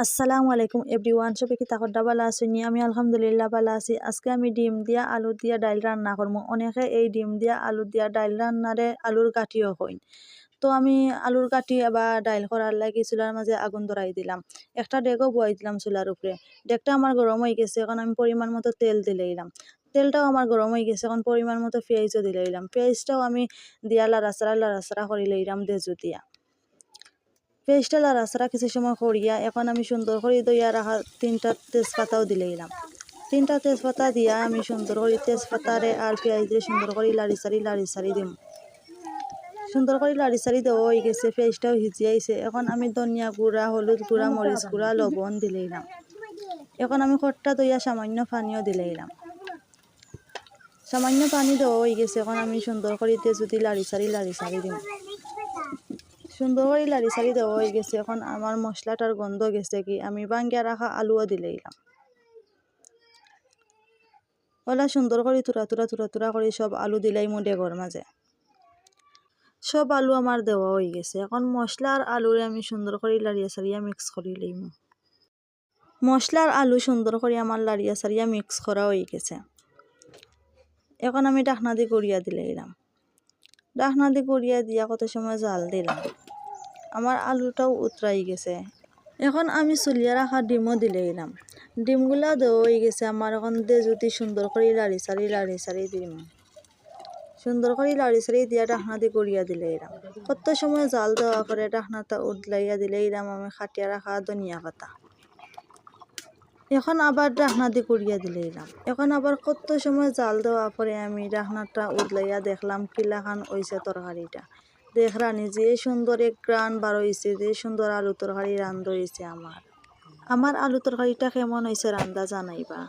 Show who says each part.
Speaker 1: আসসালামু আলাইকুম এভরিওয়ান, সবাই কি তাকর ডাবালা আসুনি? আমি আলহামদুলিল্লাহ ভালো আছি। আজকে আমি ডিম দিয়া আলু দিয়া ডাইল রান্না করবো। অনেকে এই ডিম দিয়া আলু দিয়া ডাইল রান্নারে আলুর গাঠিও হইন। তো আমি আলুর গাঠি বা ডাইল করার লাগি চুলার মাঝে আগুন ধরাই দিলাম। একটা ডেগও বয়াই দিলাম চুলার উপরে। ডেকটা আমার গরম হয়ে গেছে, এখন আমি পরিমাণ মতো তেল দিলাম। তেলটাও আমার গরম হয়ে গেছে, এখন পরিমাণ মতো পেঁয়াজও দিলাম। পেঁয়াজটাও আমি দিয়া লাড়াচাড়া করে লইলাম দেজু দিয়া। পেঁয়াজটা লাড়াচাড়া কিছু সময় করিয়া এখন আমি সুন্দর করে দইয়া রাখা 3টা তেজপাতাও দিলাম। 3টা তেজপাতা দিয়া আমি সুন্দর করে তেজপাতারে আর পেঁয়াজ দিয়ে সুন্দর করে লাড়ি দিম। সুন্দর করে লাড়ি দেওয়া হয়ে গেছে, পেঁয়াজটাও হিজিয়াইছে। এখন আমি ধনিয়া গুঁড়া, হলুদ গুঁড়া, মরিচ গুঁড়া, লবণ দিলাম। এখন আমি খট্টা দইয়া সামান্য পানিও দিলাম। সামান্য পানি দেওয়া হয়ে গেছে, এখন আমি সুন্দর করে যদি লাড়ি সারি দিম। সুন্দর করে লাড়ি দেওয়া হয়ে গেছে, এখন আমার মশলাটার গন্ধ গেছে কি আমি ভাঙ্গিয়া রাখা আলুও দিলাম। ওলা সুন্দর করে তুরা করে সব আলু দিলাই ডেগর মাঝে। সব আলু আমার দেওয়া হয়ে গেছে, এখন মশলা আর আলুরে আমি সুন্দর করে লাড়িয়া সারিয়া মিক্স করে লইম। মশলার আলু সুন্দর করে আমার লাড়িয়া সারিয়া মিক্স করা হয়ে গেছে। এখন আমি ঢাকনা দিয়ে গড়িয়া দিলাম। ঢাকনা দিয়ে গড়িয়া দিয়া কত সময় জাল দিলাম। আমার আলুটাও উতরাই গেছে। এখন আমি চুলিয়া রাখা ডিমও দিলাম। ডিমগুলা দেওয়া হয়ে গেছে আমার। এখন যদি সুন্দর করে লাড়ি সারি দিম। সুন্দর করে লাড়ি দিয়া ঢাকনা দিয়ে গড়িয়া দিলাম। কত সময় জাল দেওয়া করে ঢাকনাটা উঠলাইয়া দিলাম আমি খাটিয়া রাখা ধনিয়া পাতা। এখন আবার ঢাকনা দিয়ে গড়িয়া দিলাম। এখন আবার কত সময় জাল দেওয়া পরে আমি ঢাকনাটা উঠলাইয়া দেখলাম কিলাখান হইছে তরকারিটা। দেখরানি যে সুন্দর এক গ্রান বার হইছে, যে সুন্দর আলু তরকারি রান্ধ হয়েছে আমার। আলু তরকারিটা কেমন হয়েছে রান্দা জানাইবা।